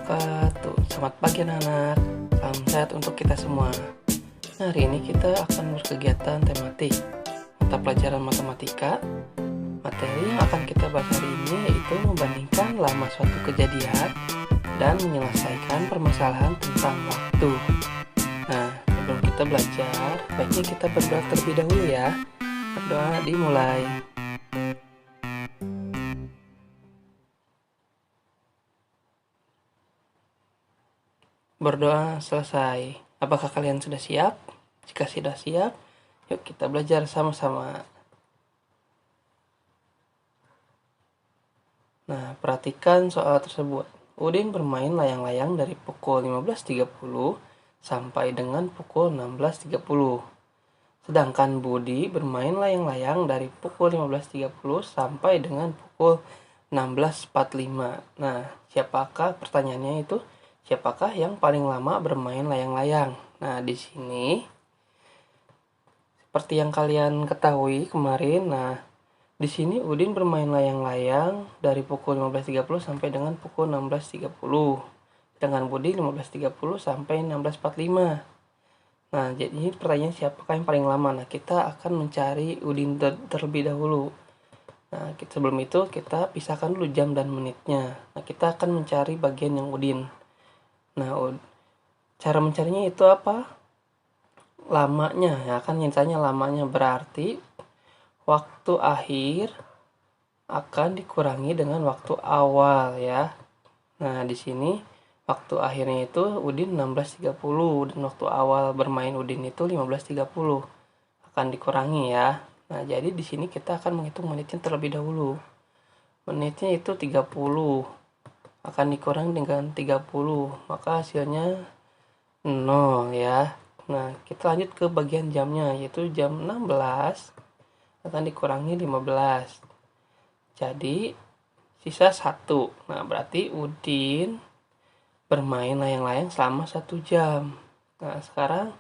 wabarakatuh. Selamat pagi anak-anak. Salam sehat untuk kita semua. Nah, hari ini kita akan berkegiatan tematik mata pelajaran matematika. Materi yang akan kita bahas hari ini yaitu membandingkan lama suatu kejadian dan menyelesaikan permasalahan tentang waktu. Nah, sebelum kita belajar, baiknya kita berdoa terlebih dahulu ya. Berdoa dimulai. Berdoa selesai. Apakah kalian sudah siap? Jika sudah siap, yuk kita belajar sama-sama. Nah, perhatikan soal tersebut. Udin bermain layang-layang dari pukul 15.30 sampai dengan pukul 16.30. Sedangkan Budi bermain layang-layang dari pukul 15.30 sampai dengan pukul 16.45. Nah, pertanyaannya itu, siapakah yang paling lama bermain layang-layang? Nah, di sini seperti yang kalian ketahui kemarin, di sini Udin bermain layang-layang dari pukul 15.30 sampai dengan pukul 16.30. Dengan Budi 15.30 sampai 16.45. Nah, jadi pertanyaan siapakah yang paling lama? Nah, kita akan mencari Udin terlebih dahulu. Nah, sebelum itu kita pisahkan dulu jam dan menitnya. Nah, kita akan mencari bagian yang Udin. Nah, cara mencarinya itu apa? Lamanya, ya kan misalnya lamanya berarti waktu akhir akan dikurangi dengan waktu awal ya. Nah, di sini waktu akhirnya itu Udin 16.30 dan waktu awal bermain Udin itu 15.30 akan dikurangi ya. Nah, jadi di sini kita akan menghitung menitnya terlebih dahulu. Menitnya itu 30 akan dikurangi dengan 30, maka hasilnya 0 ya. Nah, kita lanjut ke bagian jamnya, yaitu jam 16 akan dikurangi 15. Jadi sisa 1. Nah, berarti Udin bermain layang-layang selama 1 jam. Nah, sekarang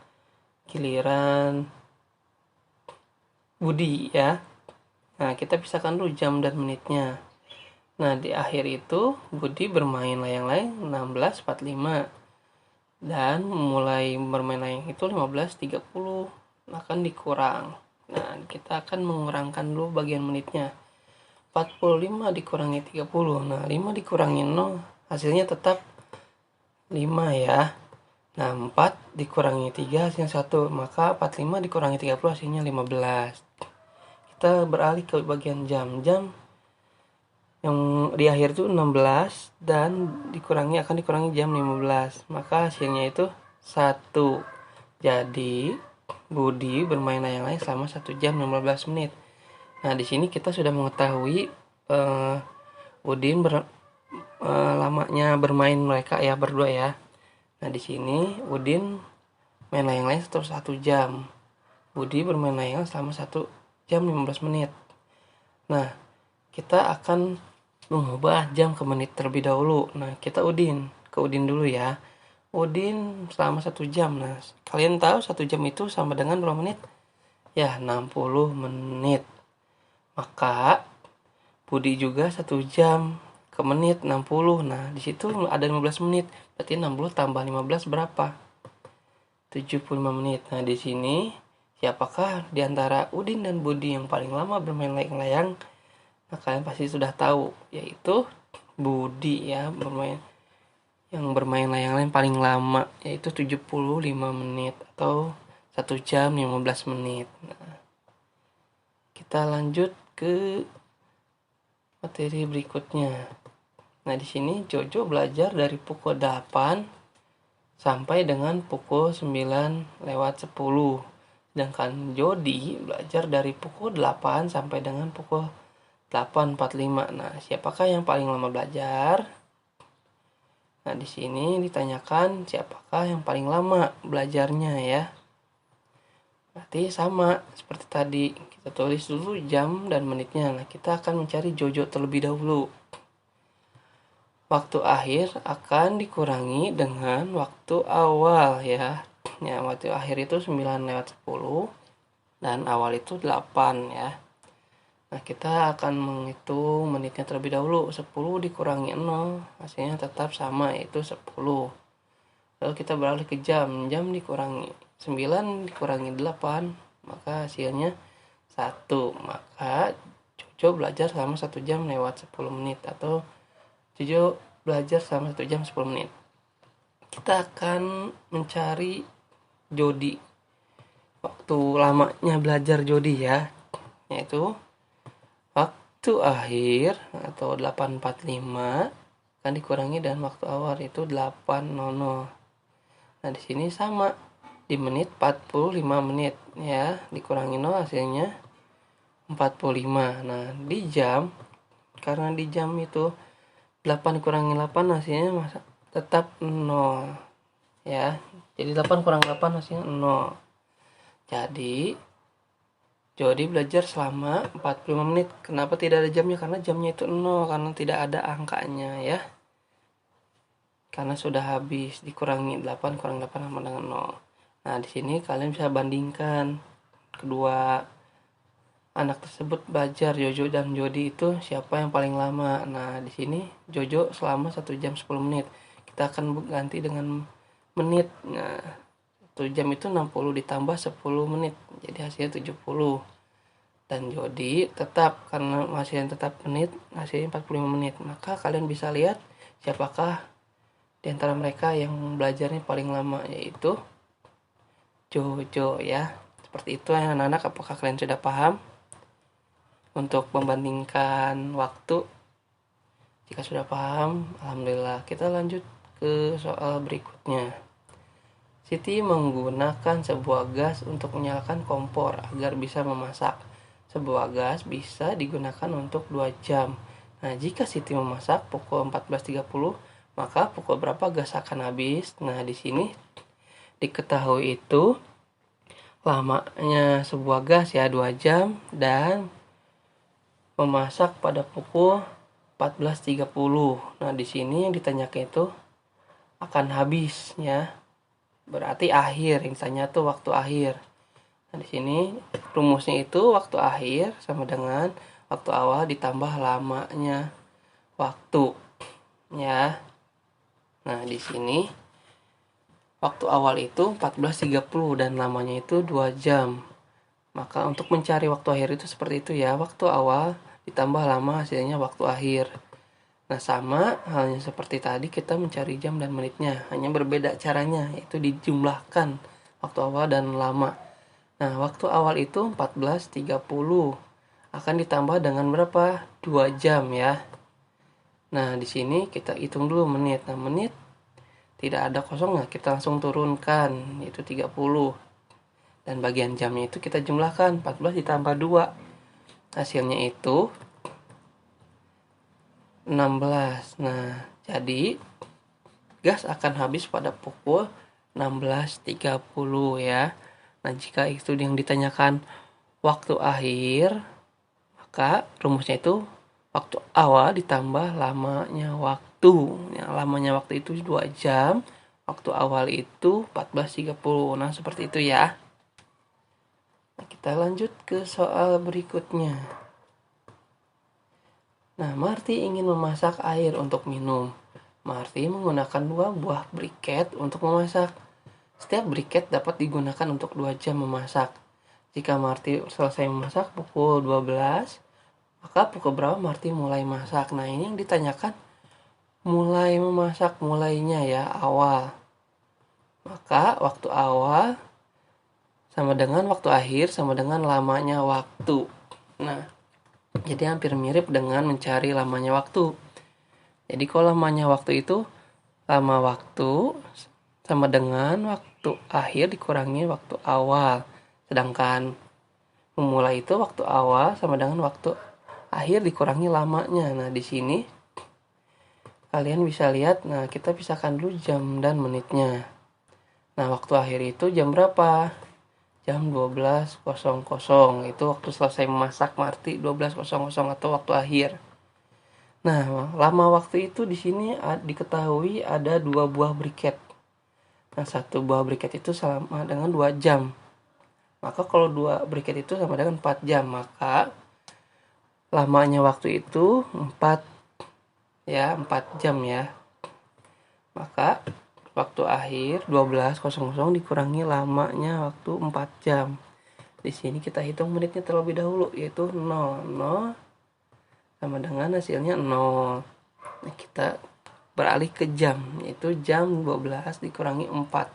giliran Budi ya. Nah, kita pisahkan dulu jam dan menitnya. Nah, di akhir itu Budi bermain layang-layang 16.45 dan mulai bermain layang itu 15.30 akan dikurang. Nah, kita akan mengurangkan dulu bagian menitnya. 45 dikurangi 30. Nah, 5 dikurangi 0 hasilnya tetap 5 ya. Nah, 4 dikurangi 3 hasilnya 1. Maka 45 dikurangi 30 hasilnya 15. Kita beralih ke bagian jam. Jam yang di akhir itu 16 dan akan dikurangi jam 15. Maka hasilnya itu 1. Jadi Budi bermain layang-layang selama 1 jam 15 menit. Nah, di sini kita sudah mengetahui Udin lamanya bermain mereka ya berdua ya. Nah, di sini Udin main layang-layang setelah 1 jam. Budi bermain layang selama 1 jam 15 menit. Nah, kita akan mengubah jam ke menit terlebih dahulu. Nah, kita ke Udin dulu ya. Udin selama 1 jam. Nah, kalian tahu 1 jam itu sama dengan berapa menit? Ya, 60 menit. Maka Budi juga 1 jam ke menit 60. Nah, di situ ada 15 menit. Berarti 60 tambah 15 berapa? 75 menit. Nah, di sini siapakah di antara Udin dan Budi yang paling lama bermain layang-layang? Nah, kalian pasti sudah tahu, yaitu Budi ya, yang bermain layang-layang paling lama, yaitu 75 menit atau 1 jam 15 menit. Nah, kita lanjut ke materi berikutnya. Nah, di sini Jojo belajar dari pukul 8 sampai dengan pukul 9:10. Sedangkan Jody belajar dari pukul 8 sampai dengan pukul 8.45. Nah, siapakah yang paling lama belajar? Nah, di sini ditanyakan siapakah yang paling lama belajarnya ya. Berarti sama seperti tadi. Kita tulis dulu jam dan menitnya. Nah, kita akan mencari Jojo terlebih dahulu. Waktu akhir akan dikurangi dengan waktu awal ya. Ya, waktu akhir itu 9:10 dan awal itu 8 ya. Nah, kita akan menghitung menitnya terlebih dahulu. 10 dikurangi 0, hasilnya tetap sama, yaitu 10. Lalu kita beralih ke jam. Jam dikurangi 9 dikurangi 8, maka hasilnya 1. Maka Jojo belajar selama 1 jam lewat 10 menit. Atau Jojo belajar selama 1 jam 10 menit. Kita akan mencari Jody. Waktu lamanya belajar Jody ya, yaitu waktu akhir atau 8.45 kan dikurangi dan waktu awal itu 8.00. Nah, di sini sama, di menit 45 menit ya, dikurangi 0 hasilnya 45. Nah, di jam, karena di jam itu 8 kurangi 8 hasilnya tetap 0 ya. Jadi 8 kurang 8 hasilnya 0. Jadi Jody belajar selama 45 menit. Kenapa tidak ada jamnya? Karena jamnya itu 0, karena tidak ada angkanya ya. Karena sudah habis, dikurangi 8 kurang 8 sama dengan 0. Nah, di sini kalian bisa bandingkan kedua anak tersebut belajar, Jojo dan Jody, itu siapa yang paling lama. Nah, di sini Jojo selama 1 jam 10 menit. Kita akan ganti dengan menit. Nah, 1 jam itu 60 ditambah 10 menit. Jadi hasilnya 70. Dan Jody tetap, karena hasilnya tetap menit, hasilnya 45 menit. Maka kalian bisa lihat siapakah di antara mereka yang belajarnya paling lama, yaitu Jojo ya. Seperti itu ya anak-anak, apakah kalian sudah paham untuk membandingkan waktu? Jika sudah paham, alhamdulillah. Kita lanjut ke soal berikutnya. Siti menggunakan sebuah gas untuk menyalakan kompor agar bisa memasak. Sebuah gas bisa digunakan untuk 2 jam. Nah, jika Siti memasak pukul 14.30, maka pukul berapa gas akan habis? Nah, di sini diketahui itu lamanya sebuah gas ya 2 jam dan memasak pada pukul 14.30. Nah, di sini yang ditanyakan itu akan habis ya. Berarti akhir, yang ditanya tuh waktu akhir. Nah, di sini rumusnya itu waktu akhir sama dengan waktu awal ditambah lamanya waktu ya. Nah, di sini waktu awal itu 14.30 dan lamanya itu 2 jam. Maka untuk mencari waktu akhir itu seperti itu ya. Waktu awal ditambah lama hasilnya waktu akhir. Nah, sama halnya seperti tadi kita mencari jam dan menitnya. Hanya berbeda caranya, yaitu dijumlahkan waktu awal dan lama. Nah, waktu awal itu 14.30 akan ditambah dengan berapa? 2 jam ya. Nah, di sini kita hitung dulu menit. Nah, menit tidak ada kosongnya, kita langsung turunkan, yaitu 30. Dan bagian jamnya itu kita jumlahkan, 14 ditambah 2. Hasilnya itu 16. Nah, jadi gas akan habis pada pukul 16.30 ya. Nah, jika itu yang ditanyakan waktu akhir, maka rumusnya itu waktu awal ditambah lamanya waktu. Ya, lamanya waktu itu 2 jam, waktu awal itu 14.30. Nah, seperti itu ya. Nah, kita lanjut ke soal berikutnya. Nah, Marty ingin memasak air untuk minum. Marty menggunakan 2 buah briket untuk memasak. Setiap briket dapat digunakan untuk 2 jam memasak. Jika Marty selesai memasak pukul 12, maka pukul berapa Marty mulai masak? Nah, ini yang ditanyakan mulai memasak, mulainya ya, awal. Maka waktu awal sama dengan waktu akhir sama dengan lamanya waktu. Nah, jadi hampir mirip dengan mencari lamanya waktu. Jadi kalau lamanya waktu itu, lama waktu sama dengan waktu akhir dikurangi waktu awal. Sedangkan memulai itu waktu awal sama dengan waktu akhir dikurangi lamanya. Nah, di sini kalian bisa lihat, nah kita pisahkan dulu jam dan menitnya. Nah, waktu akhir itu jam berapa? Jam 12.00. Itu waktu selesai memasak Marty, 12.00 atau waktu akhir. Nah, lama waktu itu di sini diketahui ada 2 buah briket. Nah, 1 buah briket itu sama dengan 2 jam. Maka kalau 2 briket itu sama dengan 4 jam, maka lamanya waktu itu 4 jam ya. Maka waktu akhir 12.00 dikurangi lamanya waktu 4 jam. Di sini kita hitung menitnya terlebih dahulu, yaitu 00 sama dengan hasilnya 0. Nah, kita beralih ke jam, yaitu jam 12 dikurangi 4.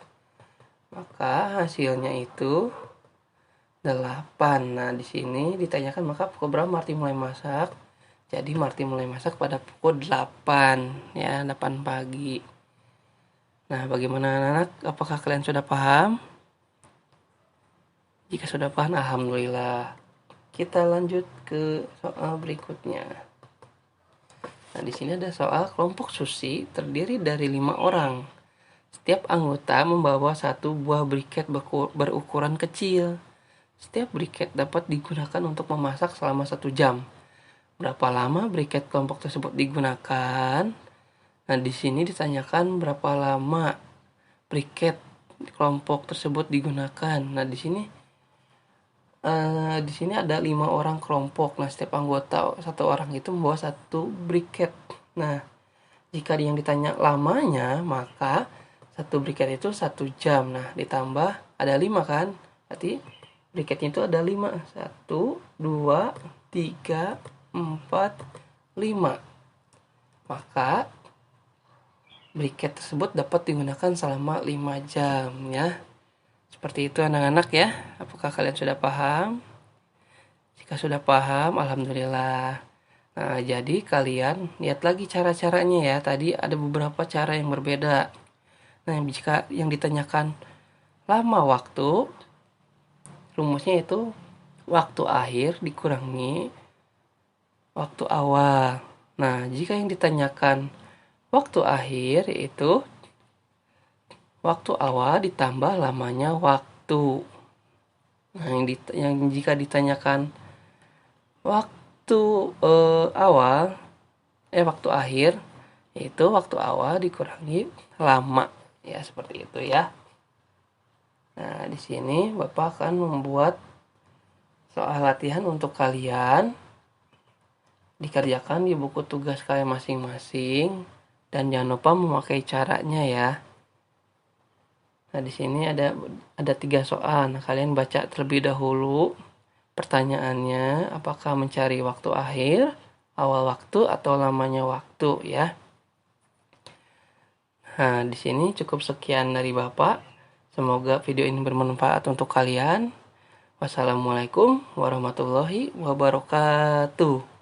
Maka hasilnya itu 8. Nah, di sini ditanyakan maka pukul berapa Marty mulai masak. Jadi Marty mulai masak pada pukul 8 ya, 8 pagi. Nah, bagaimana anak-anak? Apakah kalian sudah paham? Jika sudah paham, alhamdulillah. Kita lanjut ke soal berikutnya. Nah, di sini ada soal kelompok sushi terdiri dari 5 orang. Setiap anggota membawa satu buah briket berukuran kecil. Setiap briket dapat digunakan untuk memasak selama 1 jam. Berapa lama briket kelompok tersebut digunakan? Nah, di sini ditanyakan berapa lama briket kelompok tersebut digunakan. Nah, di sini ada 5 orang kelompok. Nah, setiap anggota satu orang itu membawa satu briket. Nah, jika yang ditanya lamanya, maka satu briket itu 1 jam. Nah, ditambah ada 5 kan? Berarti briketnya itu ada 5. 1, 2, 3, 4, 5. Maka briket tersebut dapat digunakan selama 5 jam ya. Seperti itu anak-anak ya. Apakah kalian sudah paham? Jika sudah paham, alhamdulillah. Nah, jadi kalian lihat lagi cara-caranya ya. Tadi ada beberapa cara yang berbeda. Nah, jika yang ditanyakan lama waktu, rumusnya itu waktu akhir dikurangi waktu awal. Nah, jika yang ditanyakan waktu akhir yaitu waktu awal ditambah lamanya waktu. Nah, yang jika ditanyakan waktu waktu akhir yaitu waktu awal dikurangi lama. Ya, seperti itu ya. Nah, di sini Bapak akan membuat soal latihan untuk kalian dikerjakan di buku tugas kalian masing-masing. Dan jangan lupa memakai caranya ya. Nah, di sini ada 3 soal. Nah, kalian baca terlebih dahulu pertanyaannya, apakah mencari waktu akhir, awal waktu atau lamanya waktu ya. Nah, di sini cukup sekian dari Bapak. Semoga video ini bermanfaat untuk kalian. Wassalamualaikum warahmatullahi wabarakatuh.